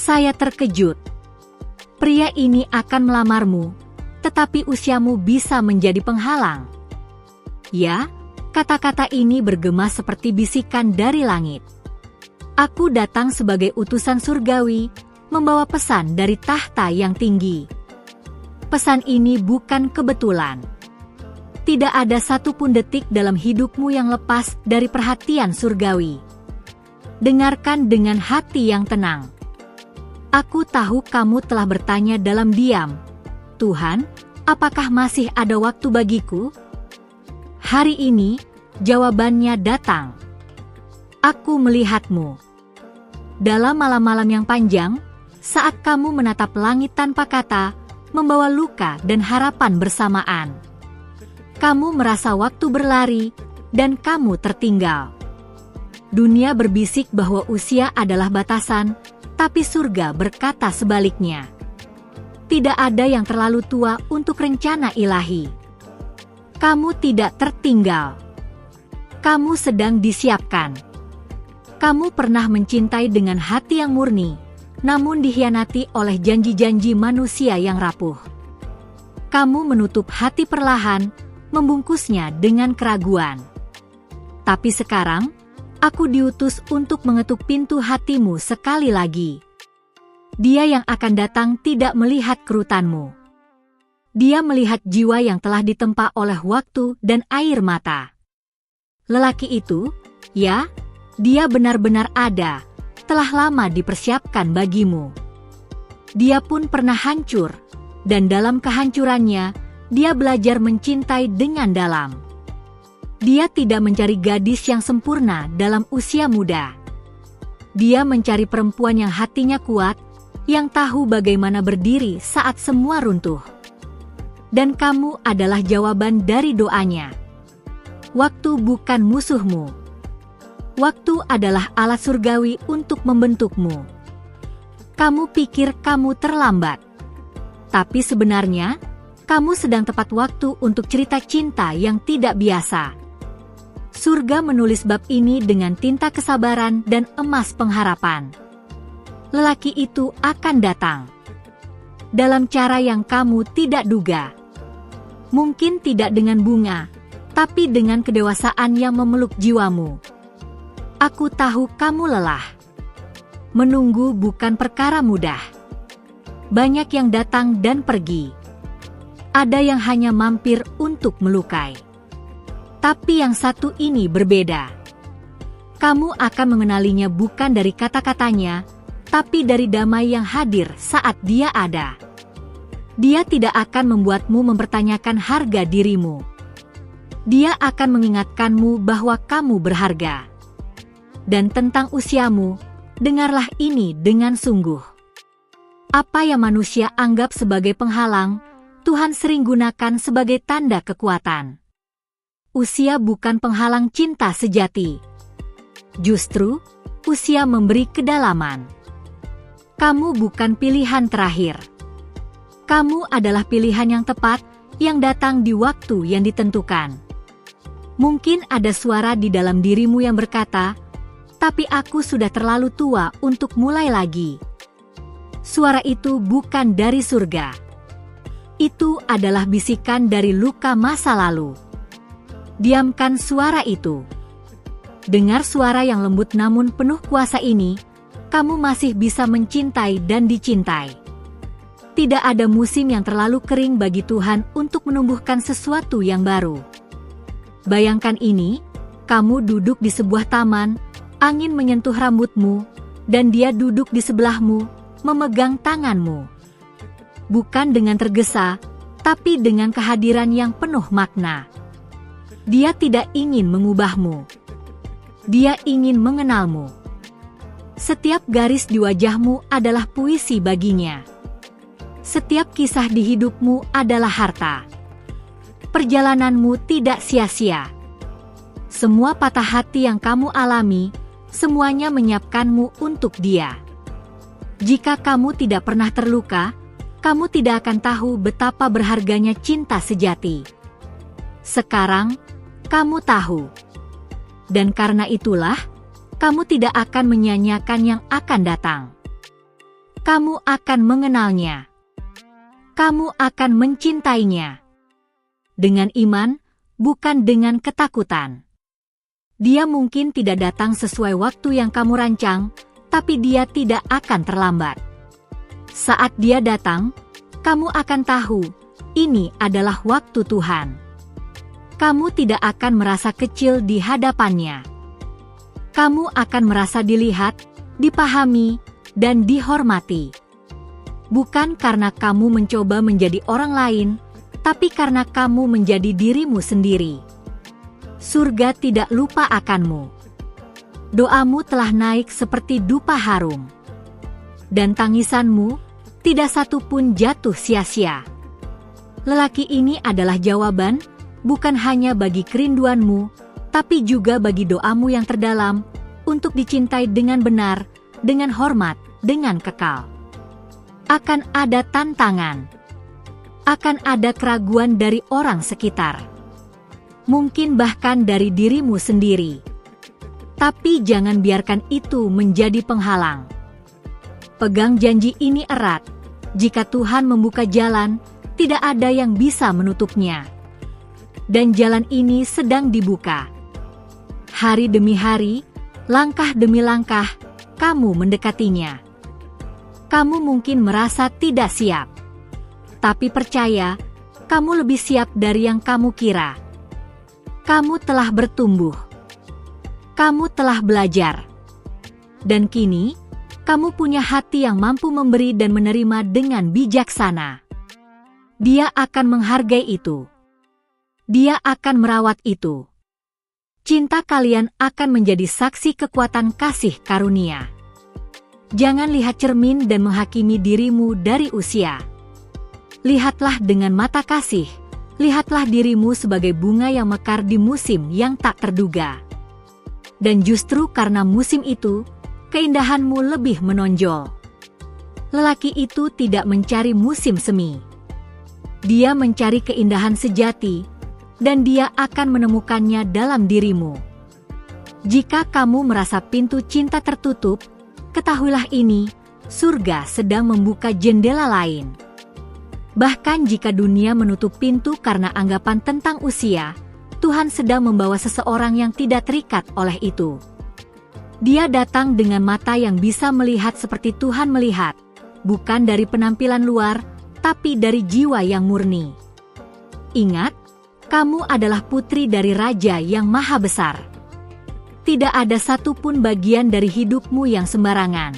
Saya terkejut. Pria ini akan melamarmu, tetapi usiamu bisa menjadi penghalang. Ya, kata-kata ini bergema seperti bisikan dari langit. Aku datang sebagai utusan surgawi, membawa pesan dari tahta yang tinggi. Pesan ini bukan kebetulan. Tidak ada satupun detik dalam hidupmu yang lepas dari perhatian surgawi. Dengarkan dengan hati yang tenang. Aku tahu kamu telah bertanya dalam diam, Tuhan, apakah masih ada waktu bagiku? Hari ini, jawabannya datang. Aku melihatmu. Dalam malam-malam yang panjang, saat kamu menatap langit tanpa kata, membawa luka dan harapan bersamaan. Kamu merasa waktu berlari, dan kamu tertinggal. Dunia berbisik bahwa usia adalah batasan, tapi surga berkata sebaliknya. Tidak ada yang terlalu tua untuk rencana ilahi. Kamu tidak tertinggal. Kamu sedang disiapkan. Kamu pernah mencintai dengan hati yang murni, namun dikhianati oleh janji-janji manusia yang rapuh. Kamu menutup hati perlahan, membungkusnya dengan keraguan. Tapi sekarang, aku diutus untuk mengetuk pintu hatimu sekali lagi. Dia yang akan datang tidak melihat kerutanmu. Dia melihat jiwa yang telah ditempa oleh waktu dan air mata. Lelaki itu, ya, dia benar-benar ada, telah lama dipersiapkan bagimu. Dia pun pernah hancur, dan dalam kehancurannya, dia belajar mencintai dengan dalam. Dia tidak mencari gadis yang sempurna dalam usia muda. Dia mencari perempuan yang hatinya kuat, yang tahu bagaimana berdiri saat semua runtuh. Dan kamu adalah jawaban dari doanya. Waktu bukan musuhmu. Waktu adalah alat surgawi untuk membentukmu. Kamu pikir kamu terlambat. Tapi sebenarnya, kamu sedang tepat waktu untuk cerita cinta yang tidak biasa. Surga menulis bab ini dengan tinta kesabaran dan emas pengharapan. Lelaki itu akan datang. Dalam cara yang kamu tidak duga. Mungkin tidak dengan bunga, tapi dengan kedewasaan yang memeluk jiwamu. Aku tahu kamu lelah. Menunggu bukan perkara mudah. Banyak yang datang dan pergi. Ada yang hanya mampir untuk melukai. Tapi yang satu ini berbeda. Kamu akan mengenalinya bukan dari kata-katanya, tapi dari damai yang hadir saat dia ada. Dia tidak akan membuatmu mempertanyakan harga dirimu. Dia akan mengingatkanmu bahwa kamu berharga. Dan tentang usiamu, dengarlah ini dengan sungguh. Apa yang manusia anggap sebagai penghalang, Tuhan sering gunakan sebagai tanda kekuatan. Usia bukan penghalang cinta sejati. Justru, usia memberi kedalaman. Kamu bukan pilihan terakhir. Kamu adalah pilihan yang tepat, yang datang di waktu yang ditentukan. Mungkin ada suara di dalam dirimu yang berkata, tapi aku sudah terlalu tua untuk mulai lagi. Suara itu bukan dari surga. Itu adalah bisikan dari luka masa lalu. Diamkan suara itu. Dengar suara yang lembut namun penuh kuasa ini, kamu masih bisa mencintai dan dicintai. Tidak ada musim yang terlalu kering bagi Tuhan untuk menumbuhkan sesuatu yang baru. Bayangkan ini, kamu duduk di sebuah taman, angin menyentuh rambutmu, dan dia duduk di sebelahmu, memegang tanganmu. Bukan dengan tergesa, tapi dengan kehadiran yang penuh makna. Dia tidak ingin mengubahmu. Dia ingin mengenalmu. Setiap garis di wajahmu adalah puisi baginya. Setiap kisah di hidupmu adalah harta. Perjalananmu tidak sia-sia. Semua patah hati yang kamu alami, semuanya menyiapkanmu untuk dia. Jika kamu tidak pernah terluka, kamu tidak akan tahu betapa berharganya cinta sejati. Sekarang, kamu tahu. Dan karena itulah, kamu tidak akan menyanyiakan yang akan datang. Kamu akan mengenalnya. Kamu akan mencintainya. Dengan iman, bukan dengan ketakutan. Dia mungkin tidak datang sesuai waktu yang kamu rancang, tapi dia tidak akan terlambat. Saat dia datang, kamu akan tahu, ini adalah waktu Tuhan. Kamu tidak akan merasa kecil di hadapannya. Kamu akan merasa dilihat, dipahami, dan dihormati. Bukan karena kamu mencoba menjadi orang lain, tapi karena kamu menjadi dirimu sendiri. Surga tidak lupa akanmu. Doamu telah naik seperti dupa harum. Dan tangisanmu, tidak satu pun jatuh sia-sia. Lelaki ini adalah jawaban, bukan hanya bagi kerinduanmu, tapi juga bagi doamu yang terdalam, untuk dicintai dengan benar, dengan hormat, dengan kekal. Akan ada tantangan. Akan ada keraguan dari orang sekitar. Mungkin bahkan dari dirimu sendiri. Tapi jangan biarkan itu menjadi penghalang. Pegang janji ini erat. Jika Tuhan membuka jalan, tidak ada yang bisa menutupnya. Dan jalan ini sedang dibuka. Hari demi hari, langkah demi langkah, kamu mendekatinya. Kamu mungkin merasa tidak siap. Tapi percaya, kamu lebih siap dari yang kamu kira. Kamu telah bertumbuh. Kamu telah belajar. Dan kini, kamu punya hati yang mampu memberi dan menerima dengan bijaksana. Dia akan menghargai itu. Dia akan merawat itu. Cinta kalian akan menjadi saksi kekuatan kasih karunia. Jangan lihat cermin dan menghakimi dirimu dari usia. Lihatlah dengan mata kasih. Lihatlah dirimu sebagai bunga yang mekar di musim yang tak terduga. Dan justru karena musim itu, keindahanmu lebih menonjol. Lelaki itu tidak mencari musim semi. Dia mencari keindahan sejati, dan dia akan menemukannya dalam dirimu. Jika kamu merasa pintu cinta tertutup, ketahuilah ini, surga sedang membuka jendela lain. Bahkan jika dunia menutup pintu karena anggapan tentang usia, Tuhan sedang membawa seseorang yang tidak terikat oleh itu. Dia datang dengan mata yang bisa melihat seperti Tuhan melihat, bukan dari penampilan luar, tapi dari jiwa yang murni. Ingat, kamu adalah putri dari Raja yang Maha Besar. Tidak ada satupun bagian dari hidupmu yang sembarangan.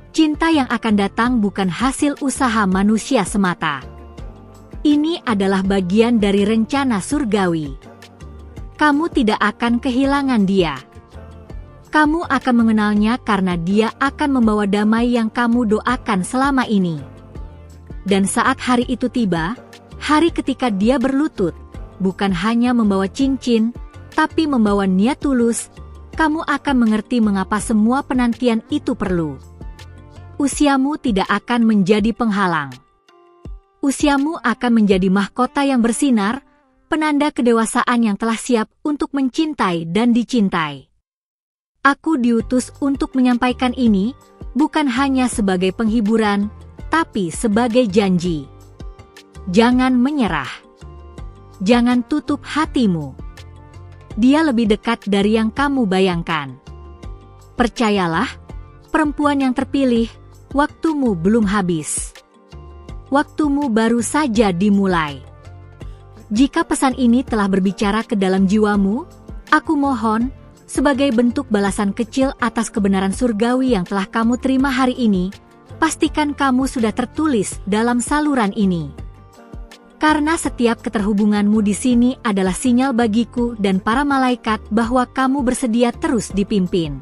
Cinta yang akan datang bukan hasil usaha manusia semata. Ini adalah bagian dari rencana surgawi. Kamu tidak akan kehilangan dia. Kamu akan mengenalnya karena dia akan membawa damai yang kamu doakan selama ini. Dan saat hari itu tiba, hari ketika dia berlutut, bukan hanya membawa cincin, tapi membawa niat tulus, kamu akan mengerti mengapa semua penantian itu perlu. Usiamu tidak akan menjadi penghalang. Usiamu akan menjadi mahkota yang bersinar, penanda kedewasaan yang telah siap untuk mencintai dan dicintai. Aku diutus untuk menyampaikan ini, bukan hanya sebagai penghiburan, tapi sebagai janji. Jangan menyerah. Jangan tutup hatimu. Dia lebih dekat dari yang kamu bayangkan. Percayalah, perempuan yang terpilih, waktumu belum habis. Waktumu baru saja dimulai. Jika pesan ini telah berbicara ke dalam jiwamu, aku mohon, sebagai bentuk balasan kecil atas kebenaran surgawi yang telah kamu terima hari ini, pastikan kamu sudah tertulis dalam saluran ini. Karena setiap keterhubunganmu di sini adalah sinyal bagiku dan para malaikat bahwa kamu bersedia terus dipimpin.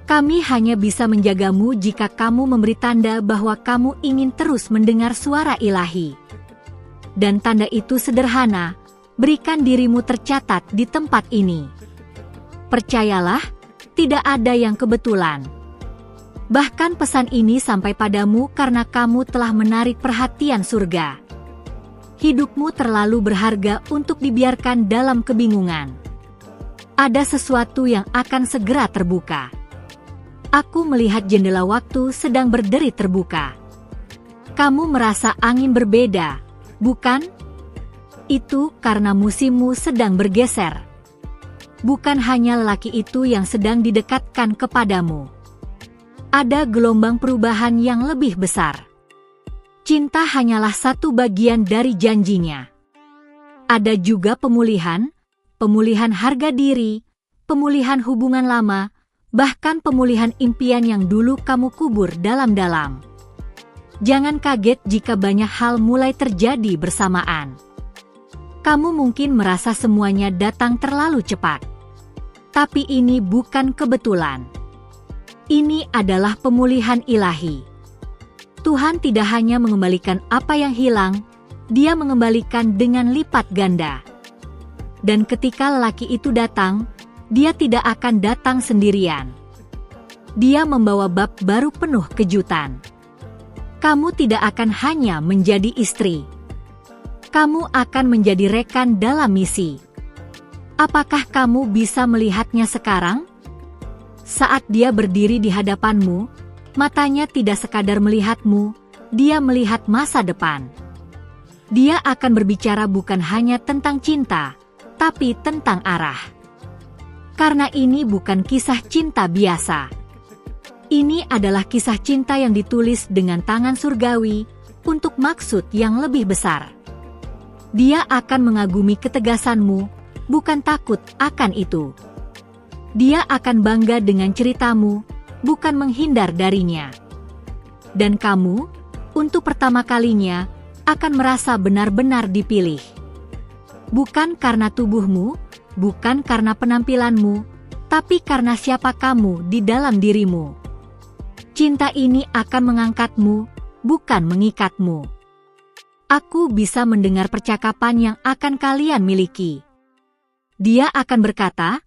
Kami hanya bisa menjagamu jika kamu memberi tanda bahwa kamu ingin terus mendengar suara ilahi. Dan tanda itu sederhana, berikan dirimu tercatat di tempat ini. Percayalah, tidak ada yang kebetulan. Bahkan pesan ini sampai padamu karena kamu telah menarik perhatian surga. Hidupmu terlalu berharga untuk dibiarkan dalam kebingungan. Ada sesuatu yang akan segera terbuka. Aku melihat jendela waktu sedang berderi terbuka. Kamu merasa angin berbeda, bukan? Itu karena musimmu sedang bergeser. Bukan hanya lelaki itu yang sedang didekatkan kepadamu. Ada gelombang perubahan yang lebih besar. Cinta hanyalah satu bagian dari janjinya. Ada juga pemulihan harga diri, pemulihan hubungan lama, bahkan pemulihan impian yang dulu kamu kubur dalam-dalam. Jangan kaget jika banyak hal mulai terjadi bersamaan. Kamu mungkin merasa semuanya datang terlalu cepat. Tapi ini bukan kebetulan. Ini adalah pemulihan ilahi. Tuhan tidak hanya mengembalikan apa yang hilang, Dia mengembalikan dengan lipat ganda. Dan ketika lelaki itu datang, Dia tidak akan datang sendirian. Dia membawa bab baru penuh kejutan. Kamu tidak akan hanya menjadi istri. Kamu akan menjadi rekan dalam misi. Apakah kamu bisa melihatnya sekarang? Saat dia berdiri di hadapanmu, matanya tidak sekadar melihatmu, dia melihat masa depan. Dia akan berbicara bukan hanya tentang cinta, tapi tentang arah. Karena ini bukan kisah cinta biasa. Ini adalah kisah cinta yang ditulis dengan tangan surgawi untuk maksud yang lebih besar. Dia akan mengagumi ketegasanmu, bukan takut akan itu. Dia akan bangga dengan ceritamu, bukan menghindar darinya. Dan kamu, untuk pertama kalinya, akan merasa benar-benar dipilih. Bukan karena tubuhmu, bukan karena penampilanmu, tapi karena siapa kamu di dalam dirimu. Cinta ini akan mengangkatmu, bukan mengikatmu. Aku bisa mendengar percakapan yang akan kalian miliki. Dia akan berkata,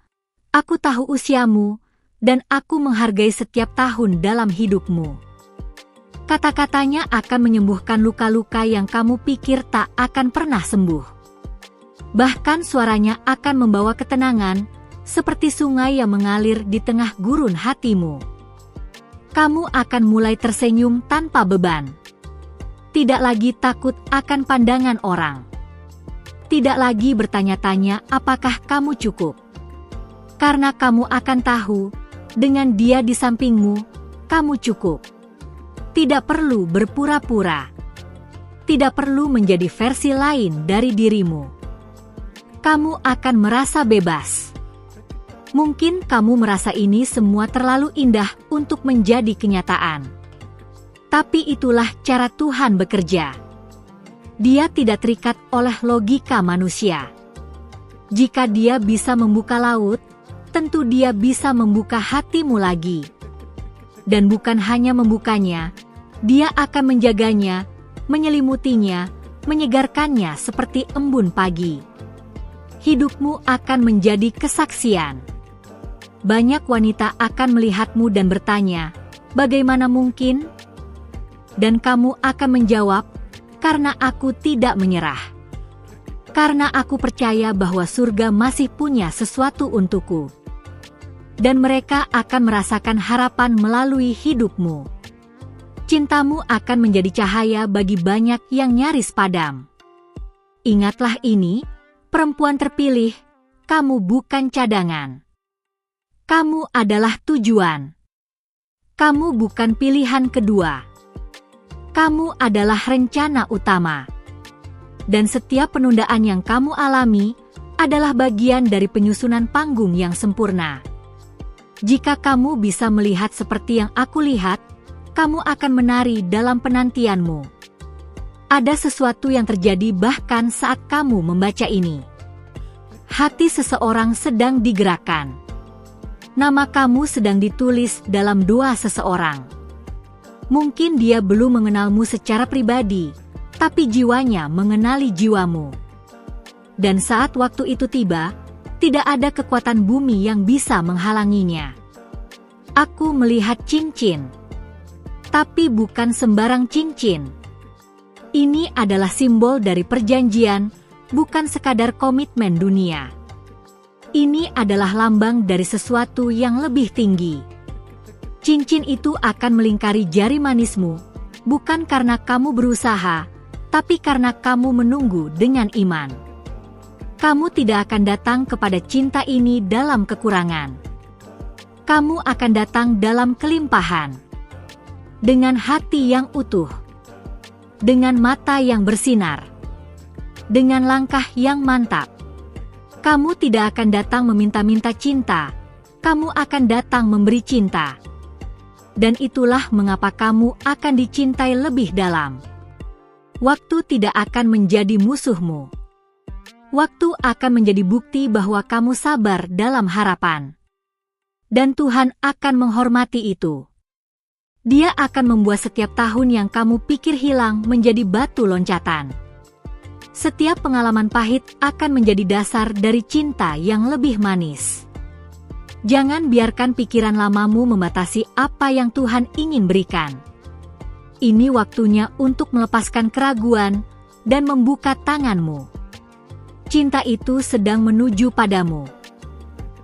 "Aku tahu usiamu, dan aku menghargai setiap tahun dalam hidupmu." Kata-katanya akan menyembuhkan luka-luka yang kamu pikir tak akan pernah sembuh. Bahkan suaranya akan membawa ketenangan, seperti sungai yang mengalir di tengah gurun hatimu. Kamu akan mulai tersenyum tanpa beban. Tidak lagi takut akan pandangan orang. Tidak lagi bertanya-tanya apakah kamu cukup. Karena kamu akan tahu, dengan dia di sampingmu, kamu cukup. Tidak perlu berpura-pura. Tidak perlu menjadi versi lain dari dirimu. Kamu akan merasa bebas. Mungkin kamu merasa ini semua terlalu indah untuk menjadi kenyataan. Tapi itulah cara Tuhan bekerja. Dia tidak terikat oleh logika manusia. Jika Dia bisa membuka laut, tentu Dia bisa membuka hatimu lagi. Dan bukan hanya membukanya, Dia akan menjaganya, menyelimutinya, menyegarkannya seperti embun pagi. Hidupmu akan menjadi kesaksian. Banyak wanita akan melihatmu dan bertanya, "Bagaimana mungkin?" Dan kamu akan menjawab, "Karena aku tidak menyerah. Karena aku percaya bahwa surga masih punya sesuatu untukku." Dan mereka akan merasakan harapan melalui hidupmu. Cintamu akan menjadi cahaya bagi banyak yang nyaris padam. Ingatlah ini, perempuan terpilih, kamu bukan cadangan. Kamu adalah tujuan. Kamu bukan pilihan kedua. Kamu adalah rencana utama. Dan setiap penundaan yang kamu alami adalah bagian dari penyusunan panggung yang sempurna. Jika kamu bisa melihat seperti yang aku lihat, kamu akan menari dalam penantianmu. Ada sesuatu yang terjadi bahkan saat kamu membaca ini. Hati seseorang sedang digerakkan. Nama kamu sedang ditulis dalam doa seseorang. Mungkin dia belum mengenalmu secara pribadi, tapi jiwanya mengenali jiwamu. Dan saat waktu itu tiba, tidak ada kekuatan bumi yang bisa menghalanginya. Aku melihat cincin. Tapi bukan sembarang cincin. Ini adalah simbol dari perjanjian, bukan sekadar komitmen dunia. Ini adalah lambang dari sesuatu yang lebih tinggi. Cincin itu akan melingkari jari manismu, bukan karena kamu berusaha, tapi karena kamu menunggu dengan iman. Kamu tidak akan datang kepada cinta ini dalam kekurangan. Kamu akan datang dalam kelimpahan. Dengan hati yang utuh. Dengan mata yang bersinar. Dengan langkah yang mantap. Kamu tidak akan datang meminta-minta cinta. Kamu akan datang memberi cinta. Dan itulah mengapa kamu akan dicintai lebih dalam. Waktu tidak akan menjadi musuhmu. Waktu akan menjadi bukti bahwa kamu sabar dalam harapan. Dan Tuhan akan menghormati itu. Dia akan membuat setiap tahun yang kamu pikir hilang menjadi batu loncatan. Setiap pengalaman pahit akan menjadi dasar dari cinta yang lebih manis. Jangan biarkan pikiran lamamu membatasi apa yang Tuhan ingin berikan. Ini waktunya untuk melepaskan keraguan dan membuka tanganmu. Cinta itu sedang menuju padamu.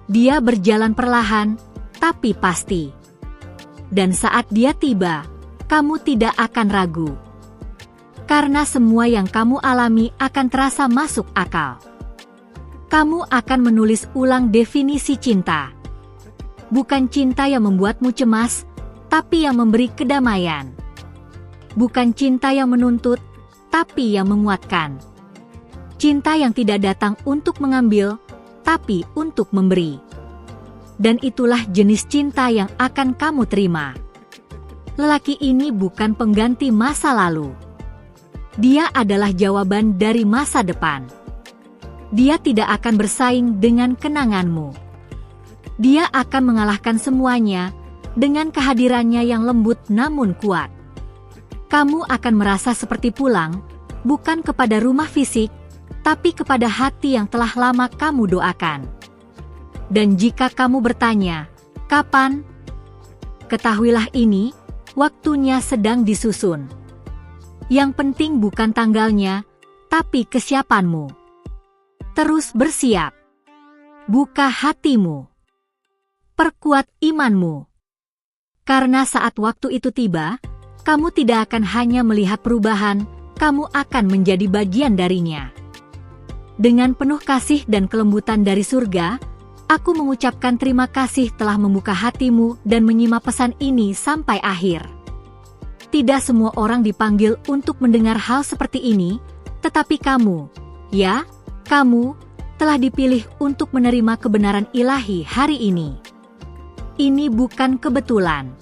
Dia berjalan perlahan, tapi pasti. Dan saat dia tiba, kamu tidak akan ragu. Karena semua yang kamu alami akan terasa masuk akal. Kamu akan menulis ulang definisi cinta. Bukan cinta yang membuatmu cemas, tapi yang memberi kedamaian. Bukan cinta yang menuntut, tapi yang menguatkan. Cinta yang tidak datang untuk mengambil, tapi untuk memberi. Dan itulah jenis cinta yang akan kamu terima. Lelaki ini bukan pengganti masa lalu. Dia adalah jawaban dari masa depan. Dia tidak akan bersaing dengan kenanganmu. Dia akan mengalahkan semuanya dengan kehadirannya yang lembut namun kuat. Kamu akan merasa seperti pulang, bukan kepada rumah fisik, tapi kepada hati yang telah lama kamu doakan. Dan jika kamu bertanya, kapan? Ketahuilah ini, waktunya sedang disusun. Yang penting bukan tanggalnya, tapi kesiapanmu. Terus bersiap. Buka hatimu. Perkuat imanmu. Karena saat waktu itu tiba, kamu tidak akan hanya melihat perubahan, kamu akan menjadi bagian darinya. Dengan penuh kasih dan kelembutan dari surga, aku mengucapkan terima kasih telah membuka hatimu dan menyimak pesan ini sampai akhir. Tidak semua orang dipanggil untuk mendengar hal seperti ini, tetapi kamu, ya, kamu, telah dipilih untuk menerima kebenaran ilahi hari ini. Ini bukan kebetulan.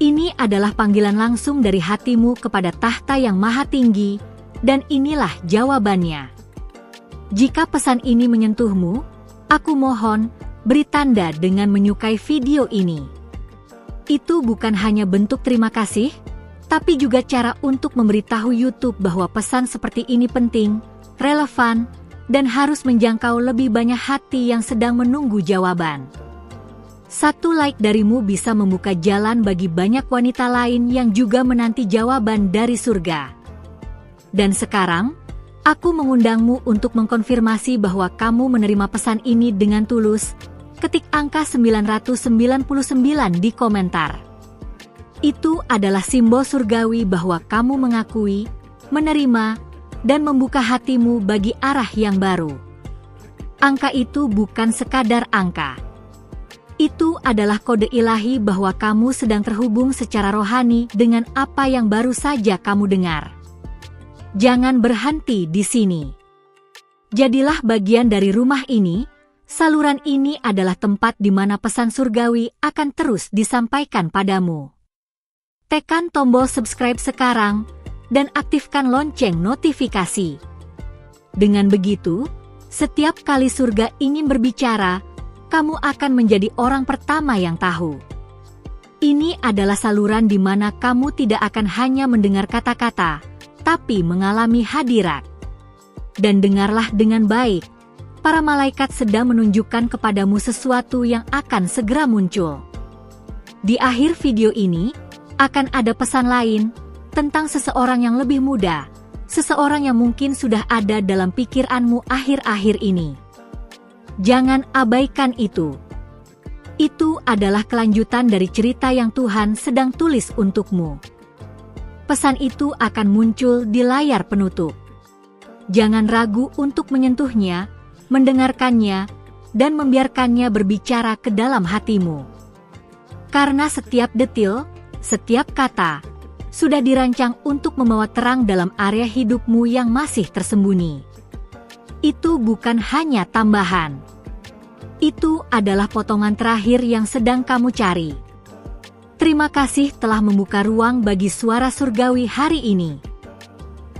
Ini adalah panggilan langsung dari hatimu kepada tahta yang maha tinggi, dan inilah jawabannya. Jika pesan ini menyentuhmu, aku mohon, beri tanda dengan menyukai video ini. Itu bukan hanya bentuk terima kasih, tapi juga cara untuk memberitahu YouTube bahwa pesan seperti ini penting, relevan, dan harus menjangkau lebih banyak hati yang sedang menunggu jawaban. Satu like darimu bisa membuka jalan bagi banyak wanita lain yang juga menanti jawaban dari surga. Dan sekarang, aku mengundangmu untuk mengkonfirmasi bahwa kamu menerima pesan ini dengan tulus. Ketik angka 999 di komentar. Itu adalah simbol surgawi bahwa kamu mengakui, menerima, dan membuka hatimu bagi arah yang baru. Angka itu bukan sekadar angka. Itu adalah kode ilahi bahwa kamu sedang terhubung secara rohani dengan apa yang baru saja kamu dengar. Jangan berhenti di sini. Jadilah bagian dari rumah ini. Saluran ini adalah tempat di mana pesan surgawi akan terus disampaikan padamu. Tekan tombol subscribe sekarang dan aktifkan lonceng notifikasi. Dengan begitu, setiap kali surga ingin berbicara, kamu akan menjadi orang pertama yang tahu. Ini adalah saluran di mana kamu tidak akan hanya mendengar kata-kata, tapi mengalami hadirat. Dan dengarlah dengan baik, para malaikat sedang menunjukkan kepadamu sesuatu yang akan segera muncul. Di akhir video ini, akan ada pesan lain tentang seseorang yang lebih muda, seseorang yang mungkin sudah ada dalam pikiranmu akhir-akhir ini. Jangan abaikan itu. Itu adalah kelanjutan dari cerita yang Tuhan sedang tulis untukmu. Pesan itu akan muncul di layar penutup. Jangan ragu untuk menyentuhnya, mendengarkannya, dan membiarkannya berbicara ke dalam hatimu. Karena setiap detil, setiap kata, sudah dirancang untuk membawa terang dalam area hidupmu yang masih tersembunyi. Itu bukan hanya tambahan. Itu adalah potongan terakhir yang sedang kamu cari. Terima kasih telah membuka ruang bagi suara surgawi hari ini.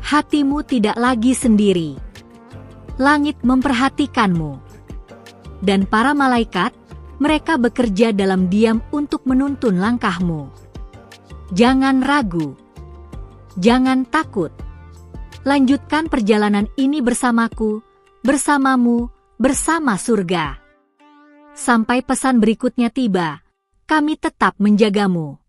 Hatimu tidak lagi sendiri. Langit memperhatikanmu. Dan para malaikat, mereka bekerja dalam diam untuk menuntun langkahmu. Jangan ragu. Jangan takut. Lanjutkan perjalanan ini bersamaku, bersamamu, bersama surga. Sampai pesan berikutnya tiba, kami tetap menjagamu.